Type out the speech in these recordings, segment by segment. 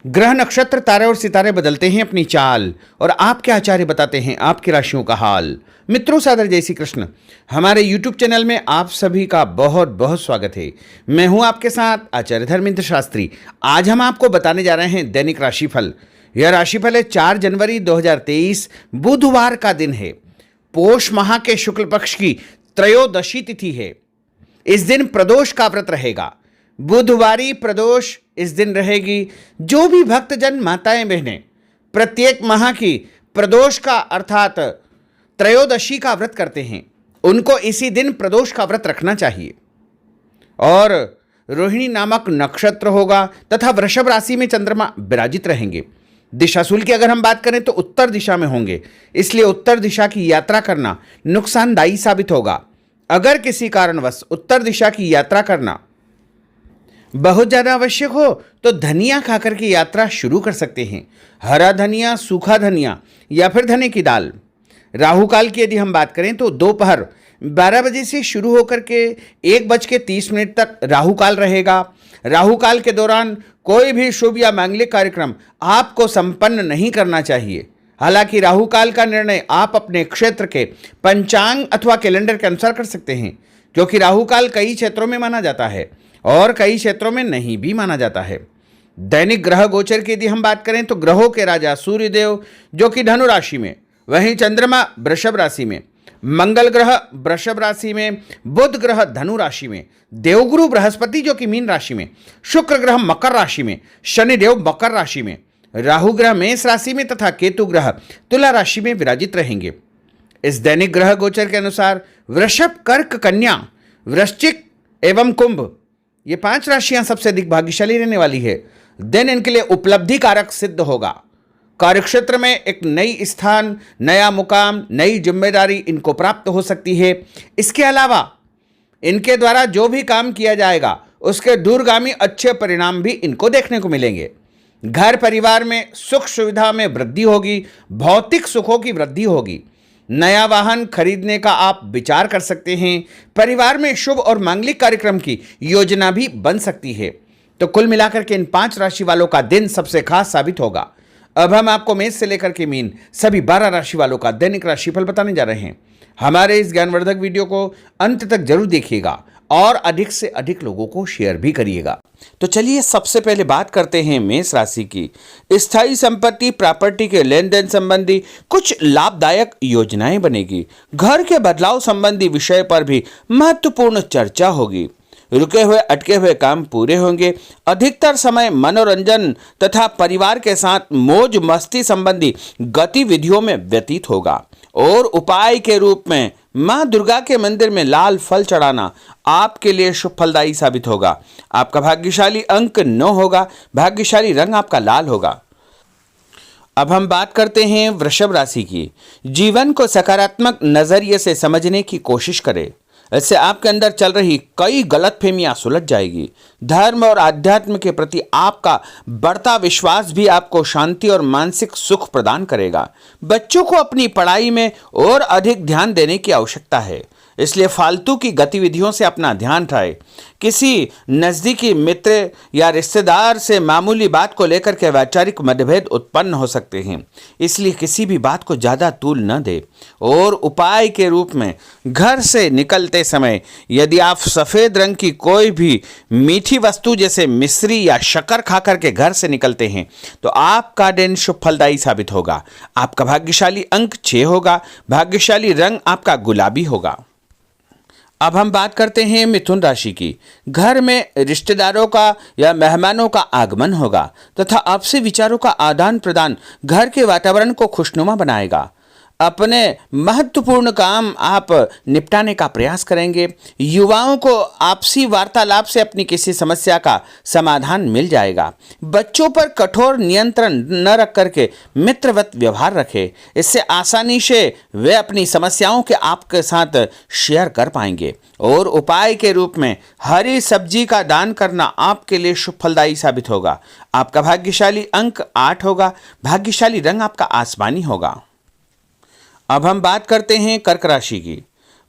ग्रह नक्षत्र तारे और सितारे बदलते हैं अपनी चाल और आपके आचार्य बताते हैं आपकी राशियों का हाल। मित्रों, सादर जय श्री कृष्ण। हमारे YouTube चैनल में आप सभी का बहुत बहुत स्वागत है। मैं हूं आपके साथ आचार्य धर्मेंद्र शास्त्री। आज हम आपको बताने जा रहे हैं दैनिक राशिफल। यह राशिफल है 4 जनवरी 2023 बुधवार का दिन है। पोष माह के शुक्ल पक्ष की त्रयोदशी तिथि है। इस दिन प्रदोष का व्रत रहेगा। बुधवारी प्रदोष इस दिन रहेगी। जो भी भक्तजन माताएं बहनें प्रत्येक माह की प्रदोष का अर्थात त्रयोदशी का व्रत करते हैं, उनको इसी दिन प्रदोष का व्रत रखना चाहिए। और रोहिणी नामक नक्षत्र होगा तथा वृषभ राशि में चंद्रमा विराजित रहेंगे। दिशाशूल की अगर हम बात करें तो उत्तर दिशा में होंगे, इसलिए उत्तर दिशा की यात्रा करना नुकसानदायी साबित होगा। अगर किसी कारणवश उत्तर दिशा की यात्रा करना बहुत ज़्यादा आवश्यक हो तो धनिया खाकर की यात्रा शुरू कर सकते हैं। हरा धनिया, सूखा धनिया या फिर धने की दाल। राहु काल की यदि हम बात करें तो दोपहर 12 बजे से शुरू होकर के 1:30 तक राहु काल रहेगा। राहु काल के दौरान कोई भी शुभ या मांगलिक कार्यक्रम आपको संपन्न नहीं करना चाहिए। हालांकि राहु काल का निर्णय आप अपने क्षेत्र के पंचांग अथवा कैलेंडर के अनुसार कर सकते हैं, क्योंकि राहु काल कई क्षेत्रों में माना जाता है और कई क्षेत्रों में नहीं भी माना जाता है। दैनिक ग्रह गोचर की यदि हम बात करें तो ग्रहों के राजा सूर्यदेव जो कि धनु राशि में, वहीं चंद्रमा वृषभ राशि में, मंगल ग्रह वृषभ राशि में, बुध ग्रह धनु राशि में, देवगुरु बृहस्पति जो कि मीन राशि में, शुक्र ग्रह मकर राशि में, शनिदेव मकर राशि में, राहु ग्रह मेष राशि में तथा केतु ग्रह तुला राशि में विराजित रहेंगे। इस दैनिक ग्रह गोचर के अनुसार वृषभ, कर्क, कन्या, वृश्चिक एवं कुंभ ये 5 राशियां सबसे अधिक भाग्यशाली रहने वाली है। दिन इनके लिए उपलब्धि कारक सिद्ध होगा। कार्यक्षेत्र में एक नई स्थान, नया मुकाम, नई जिम्मेदारी इनको प्राप्त हो सकती है। इसके अलावा इनके द्वारा जो भी काम किया जाएगा उसके दूरगामी अच्छे परिणाम भी इनको देखने को मिलेंगे। घर परिवार में सुख सुविधा में वृद्धि होगी। भौतिक सुखों की वृद्धि होगी। नया वाहन खरीदने का आप विचार कर सकते हैं। परिवार में शुभ और मांगलिक कार्यक्रम की योजना भी बन सकती है। तो कुल मिलाकर के इन 5 राशि वालों का दिन सबसे खास साबित होगा। अब हम आपको मेष से लेकर के मीन सभी 12 राशि वालों का दैनिक राशिफल बताने जा रहे हैं। हमारे इस ज्ञानवर्धक वीडियो को अंत तक जरूर देखिएगा और अधिक से अधिक लोगों को शेयर भी करिएगा। तो चलिए सबसे पहले बात करते हैं मेष राशि की। स्थायी संपत्ति, प्रॉपर्टी के लेन देन संबंधी कुछ लाभदायक योजनाएं बनेगी। घर के बदलाव संबंधी विषय पर भी महत्वपूर्ण चर्चा होगी। रुके हुए अटके हुए काम पूरे होंगे। अधिकतर समय मनोरंजन तथा परिवार के साथ मौज मस्ती संबंधी गतिविधियों में व्यतीत होगा। और उपाय के रूप में मां दुर्गा के मंदिर में लाल फल चढ़ाना आपके लिए शुभ फलदायी साबित होगा। आपका भाग्यशाली अंक 9 होगा। भाग्यशाली रंग आपका लाल होगा। अब हम बात करते हैं वृषभ राशि की। जीवन को सकारात्मक नजरिए से समझने की कोशिश करें। इससे आपके अंदर चल रही कई गलतफहमियां सुलझ जाएगी। धर्म और आध्यात्म के प्रति आपका बढ़ता विश्वास भी आपको शांति और मानसिक सुख प्रदान करेगा। बच्चों को अपनी पढ़ाई में और अधिक ध्यान देने की आवश्यकता है, इसलिए फालतू की गतिविधियों से अपना ध्यान हटाएं। किसी नज़दीकी मित्र या रिश्तेदार से मामूली बात को लेकर के वैचारिक मतभेद उत्पन्न हो सकते हैं, इसलिए किसी भी बात को ज़्यादा तूल न दें। और उपाय के रूप में घर से निकलते समय यदि आप सफ़ेद रंग की कोई भी मीठी वस्तु जैसे मिश्री या शक्कर खाकर के घर से निकलते हैं तो आपका दिन शुभ फलदायी साबित होगा। आपका भाग्यशाली अंक 6 होगा। भाग्यशाली रंग आपका गुलाबी होगा। अब हम बात करते हैं मिथुन राशि की। घर में रिश्तेदारों का या मेहमानों का आगमन होगा तथा आपसी विचारों का आदान प्रदान घर के वातावरण को खुशनुमा बनाएगा। अपने महत्वपूर्ण काम आप निपटाने का प्रयास करेंगे। युवाओं को आपसी वार्तालाप से अपनी किसी समस्या का समाधान मिल जाएगा। बच्चों पर कठोर नियंत्रण न रख करके मित्रवत व्यवहार रखें। इससे आसानी से वे अपनी समस्याओं के आपके साथ शेयर कर पाएंगे। और उपाय के रूप में हरी सब्जी का दान करना आपके लिए शुभ फलदायी साबित होगा। आपका भाग्यशाली अंक 8 होगा। भाग्यशाली रंग आपका आसमानी होगा। अब हम बात करते हैं कर्क राशि की।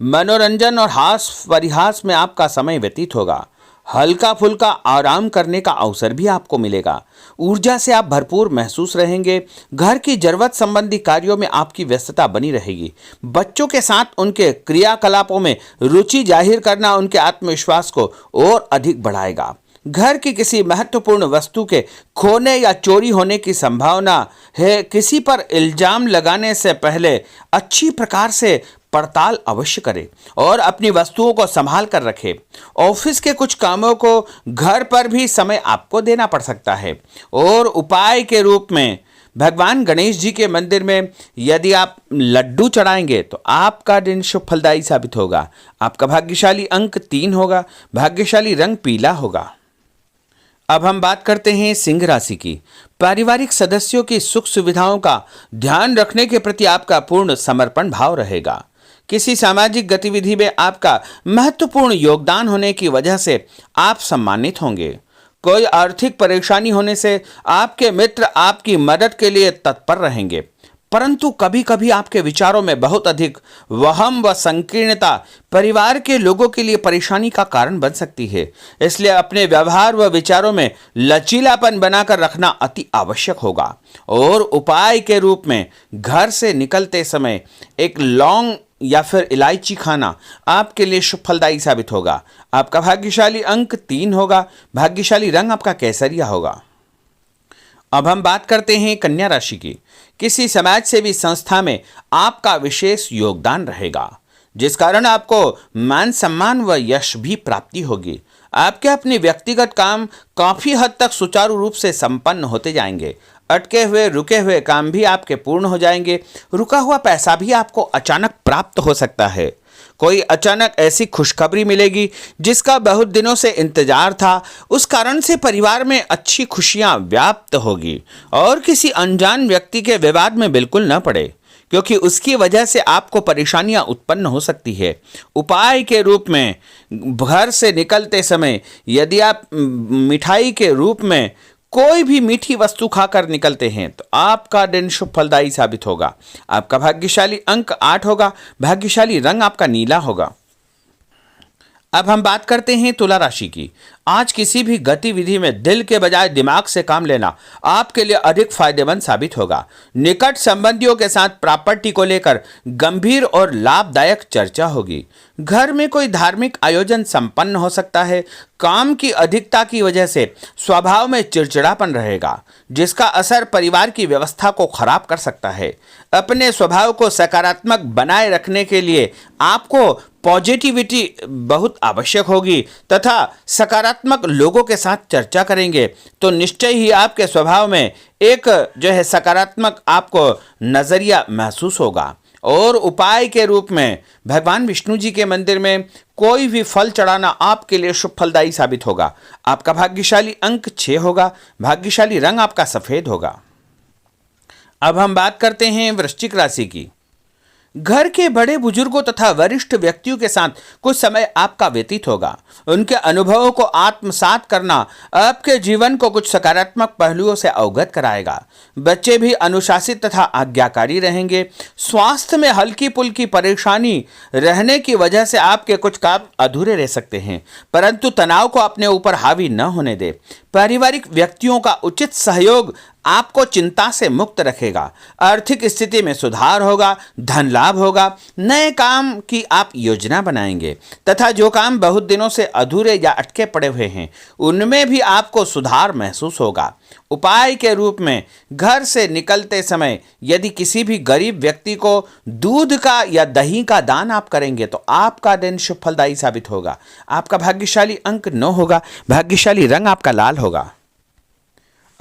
मनोरंजन और हास परिहास में आपका समय व्यतीत होगा। हल्का फुल्का आराम करने का अवसर भी आपको मिलेगा। ऊर्जा से आप भरपूर महसूस रहेंगे। घर की जरूरत संबंधी कार्यों में आपकी व्यस्तता बनी रहेगी। बच्चों के साथ उनके क्रियाकलापों में रुचि जाहिर करना उनके आत्मविश्वास को और अधिक बढ़ाएगा। घर की किसी महत्वपूर्ण वस्तु के खोने या चोरी होने की संभावना है। किसी पर इल्जाम लगाने से पहले अच्छी प्रकार से पड़ताल अवश्य करें और अपनी वस्तुओं को संभाल कर रखें। ऑफिस के कुछ कामों को घर पर भी समय आपको देना पड़ सकता है। और उपाय के रूप में भगवान गणेश जी के मंदिर में यदि आप लड्डू चढ़ाएंगे तो आपका दिन शुभ फलदायी साबित होगा। आपका भाग्यशाली अंक 3 होगा। भाग्यशाली रंग पीला होगा। अब हम बात करते हैं सिंह राशि की। पारिवारिक सदस्यों की सुख सुविधाओं का ध्यान रखने के प्रति आपका पूर्ण समर्पण भाव रहेगा। किसी सामाजिक गतिविधि में आपका महत्वपूर्ण योगदान होने की वजह से आप सम्मानित होंगे। कोई आर्थिक परेशानी होने से आपके मित्र आपकी मदद के लिए तत्पर रहेंगे, परंतु कभी कभी आपके विचारों में बहुत अधिक वहम व संकीर्णता परिवार के लोगों के लिए परेशानी का कारण बन सकती है। इसलिए अपने व्यवहार व विचारों में लचीलापन बनाकर रखना अति आवश्यक होगा। और उपाय के रूप में घर से निकलते समय एक लौंग या फिर इलायची खाना आपके लिए शुभ फलदायी साबित होगा। आपका भाग्यशाली अंक 3 होगा। भाग्यशाली रंग आपका केसरिया होगा। अब हम बात करते हैं कन्या राशि की। किसी समाज सेवी संस्था में आपका विशेष योगदान रहेगा, जिस कारण आपको मान सम्मान व यश भी प्राप्ति होगी। आपके अपने व्यक्तिगत काम काफी हद तक सुचारू रूप से संपन्न होते जाएंगे। अटके हुए रुके हुए काम भी आपके पूर्ण हो जाएंगे। रुका हुआ पैसा भी आपको अचानक प्राप्त हो सकता है। कोई अचानक ऐसी खुशखबरी मिलेगी जिसका बहुत दिनों से इंतजार था। उस कारण से परिवार में अच्छी खुशियां व्याप्त होगी। और किसी अनजान व्यक्ति के विवाद में बिल्कुल न पड़े, क्योंकि उसकी वजह से आपको परेशानियां उत्पन्न हो सकती है। उपाय के रूप में घर से निकलते समय यदि आप मिठाई के रूप में कोई भी मीठी वस्तु खाकर निकलते हैं तो आपका दिन शुभ फलदायी साबित होगा। आपका भाग्यशाली अंक 8 होगा। भाग्यशाली रंग आपका नीला होगा। अब हम बात करते हैं तुला राशि की। आज किसी भी गतिविधि में दिल के बजाय दिमाग से काम लेना आपके लिए अधिक फायदेमंद साबित होगा। निकट संबंधियों के साथ प्रॉपर्टी को लेकर गंभीर और लाभदायक चर्चा होगी। घर में कोई धार्मिक आयोजन संपन्न हो सकता है। काम की अधिकता की वजह से स्वभाव में चिड़चिड़ापन रहेगा, जिसका असर परिवार की व्यवस्था को खराब कर सकता है। अपने स्वभाव को सकारात्मक बनाए रखने के लिए आपको पॉजिटिविटी बहुत आवश्यक होगी तथा सकारात्मक लोगों के साथ चर्चा करेंगे तो निश्चय ही आपके स्वभाव में एक सकारात्मक आपको नजरिया महसूस होगा। और उपाय के रूप में भगवान विष्णु जी के मंदिर में कोई भी फल चढ़ाना आपके लिए शुभ फलदायी साबित होगा। आपका भाग्यशाली अंक 6 होगा। भाग्यशाली रंग आपका सफेद होगा। अब हम बात करते हैं वृश्चिक राशि की। घर के बड़े बुजुर्गों तथा वरिष्ठ व्यक्तियों के साथ कुछ समय आपका व्यतीत होगा। उनके अनुभवों को आत्मसात करना आपके जीवन को कुछ सकारात्मक पहलुओं से अवगत कराएगा। बच्चे भी अनुशासित तथा आज्ञाकारी रहेंगे। स्वास्थ्य में हल्की पुल्की परेशानी रहने की वजह से आपके कुछ काम अधूरे रह सकते हैं, परंतु तनाव को अपने ऊपर हावी न होने दे। पारिवारिक व्यक्तियों का उचित सहयोग आपको चिंता से मुक्त रखेगा। आर्थिक स्थिति में सुधार होगा। धन लाभ होगा। नए काम की आप योजना बनाएंगे तथा जो काम बहुत दिनों से अधूरे या अटके पड़े हुए हैं उनमें भी आपको सुधार महसूस होगा। उपाय के रूप में घर से निकलते समय यदि किसी भी गरीब व्यक्ति को दूध का या दही का दान आप करेंगे तो आपका दिन शुभ फलदायी साबित होगा। आपका भाग्यशाली अंक 9 होगा। भाग्यशाली रंग आपका लाल होगा।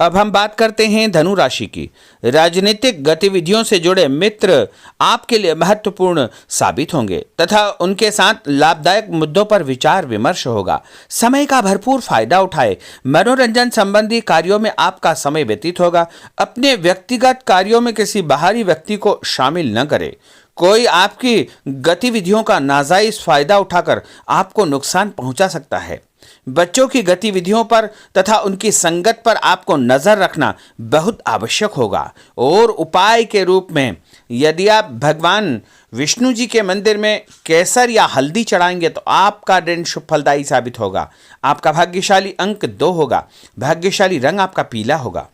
अब हम बात करते हैं धनु राशि की। राजनीतिक गतिविधियों से जुड़े मित्र आपके लिए महत्वपूर्ण साबित होंगे तथा उनके साथ लाभदायक मुद्दों पर विचार विमर्श होगा। समय का भरपूर फायदा उठाए। मनोरंजन संबंधी कार्यों में आपका समय व्यतीत होगा। अपने व्यक्तिगत कार्यों में किसी बाहरी व्यक्ति को शामिल न करें। कोई आपकी गतिविधियों का नाजायज फायदा उठाकर आपको नुकसान पहुंचा सकता है। बच्चों की गतिविधियों पर तथा उनकी संगत पर आपको नजर रखना बहुत आवश्यक होगा। और उपाय के रूप में यदि आप भगवान विष्णु जी के मंदिर में केसर या हल्दी चढ़ाएंगे तो आपका दिन शुभ फलदायी साबित होगा। आपका भाग्यशाली अंक 2 होगा। भाग्यशाली रंग आपका पीला होगा।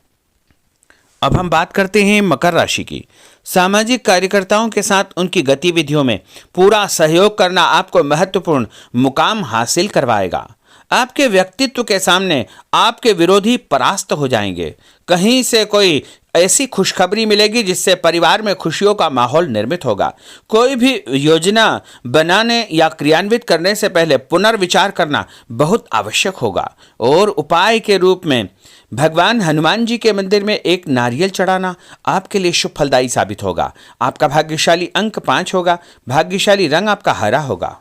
अब हम बात करते हैं मकर राशि की। सामाजिक कार्यकर्ताओं के साथ उनकी गतिविधियों में पूरा सहयोग करना आपको महत्वपूर्ण मुकाम हासिल करवाएगा। आपके व्यक्तित्व के सामने आपके विरोधी परास्त हो जाएंगे। कहीं से कोई ऐसी खुशखबरी मिलेगी जिससे परिवार में खुशियों का माहौल निर्मित होगा। कोई भी योजना बनाने या क्रियान्वित करने से पहले पुनर्विचार करना बहुत आवश्यक होगा। और उपाय के रूप में भगवान हनुमान जी के मंदिर में एक नारियल चढ़ाना आपके लिए शुभ फलदायी साबित होगा। आपका भाग्यशाली अंक 5 होगा। भाग्यशाली रंग आपका हरा होगा।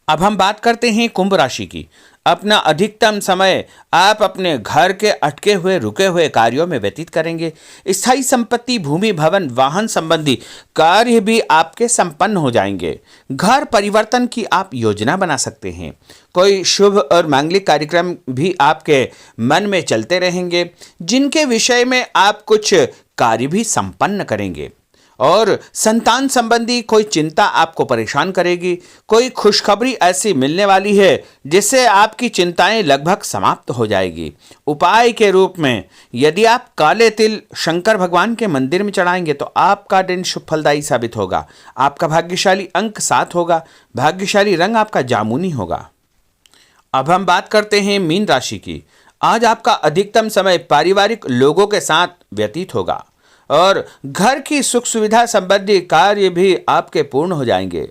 अब हम बात करते हैं कुंभ राशि की। अपना अधिकतम समय आप अपने घर के अटके हुए रुके हुए कार्यों में व्यतीत करेंगे। स्थायी संपत्ति, भूमि, भवन, वाहन संबंधी कार्य भी आपके संपन्न हो जाएंगे। घर परिवर्तन की आप योजना बना सकते हैं। कोई शुभ और मांगलिक कार्यक्रम भी आपके मन में चलते रहेंगे, जिनके विषय में आप कुछ कार्य भी संपन्न करेंगे। और संतान संबंधी कोई चिंता आपको परेशान करेगी। कोई खुशखबरी ऐसी मिलने वाली है जिससे आपकी चिंताएं लगभग समाप्त हो जाएगी। उपाय के रूप में यदि आप काले तिल शंकर भगवान के मंदिर में चढ़ाएंगे तो आपका दिन शुभ फलदायी साबित होगा। आपका भाग्यशाली अंक 7 होगा। भाग्यशाली रंग आपका जामुनी होगा। अब हम बात करते हैं मीन राशि की। आज आपका अधिकतम समय पारिवारिक लोगों के साथ व्यतीत होगा और घर की सुख सुविधा संबंधी कार्य भी आपके पूर्ण हो जाएंगे।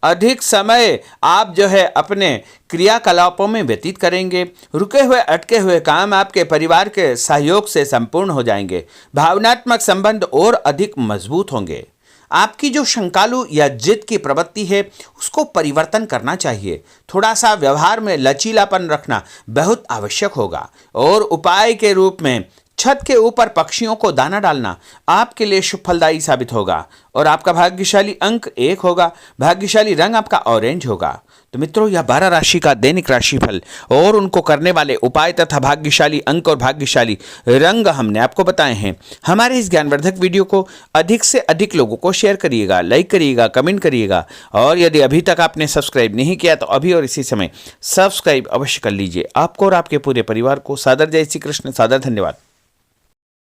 अधिक समय आप अपने क्रियाकलापों में व्यतीत करेंगे। रुके हुए अटके हुए काम आपके परिवार के सहयोग से संपूर्ण हो जाएंगे। भावनात्मक संबंध और अधिक मजबूत होंगे। आपकी जो शंकालु या जिद की प्रवृत्ति है उसको परिवर्तन करना चाहिए। थोड़ा सा व्यवहार में लचीलापन रखना बहुत आवश्यक होगा। और उपाय के रूप में छत के ऊपर पक्षियों को दाना डालना आपके लिए शुभ फलदायी साबित होगा। और आपका भाग्यशाली अंक 1 होगा। भाग्यशाली रंग आपका ऑरेंज होगा। तो मित्रों, यह 12 राशि का दैनिक राशिफल और उनको करने वाले उपाय तथा भाग्यशाली अंक और भाग्यशाली रंग हमने आपको बताए हैं। हमारे इस ज्ञानवर्धक वीडियो को अधिक से अधिक लोगों को शेयर करिएगा, लाइक करिएगा, कमेंट करिएगा। और यदि अभी तक आपने सब्सक्राइब नहीं किया तो अभी और इसी समय सब्सक्राइब अवश्य कर लीजिए। आपको और आपके पूरे परिवार को सादर जय श्री कृष्ण, सादर धन्यवाद।